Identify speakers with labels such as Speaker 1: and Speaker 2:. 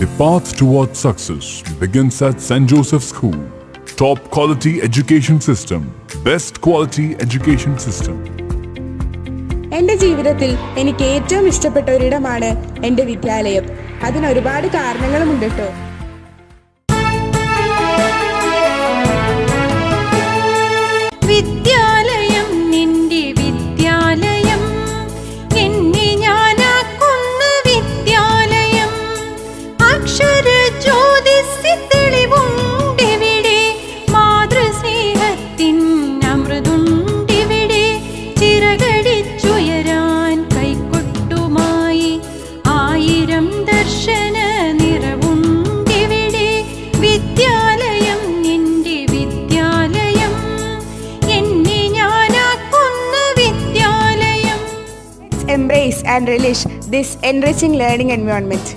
Speaker 1: The path towards success begins at St. Joseph School. Top quality education system. Best quality education system.
Speaker 2: എൻ്റെ ജീവിതത്തിൽ എനിക്ക് ഏറ്റവും ഇഷ്ടപ്പെട്ട ഒരിടമാണ് എൻ്റെ വിദ്യാലയം. അതിന് ഒരുപാട് കാരണങ്ങളുമുണ്ട് കേട്ടോ.
Speaker 3: വിദ്യാലയം നിന്റെ വിദ്യാലയം, എന്നെ ഞാനാക്കുന്ന വിദ്യാലയം. അക്ഷര ജ്യോതിസ് തെളിവുണ്ടിവിടെ, മാതൃസ്നേഹത്തിൻ അമൃതുണ്ടിവിടെ. ചിറകടിച്ചുയരാൻ കൈക്കൊട്ടുമായി 1000 ദർശന നിറവുണ്ടിവിടെ. വിദ്യാലയം നിന്റെ വിദ്യാലയം, എന്നെ ഞാനാക്കുന്ന വിദ്യാലയം.
Speaker 2: Embrace and relish this enriching learning environment.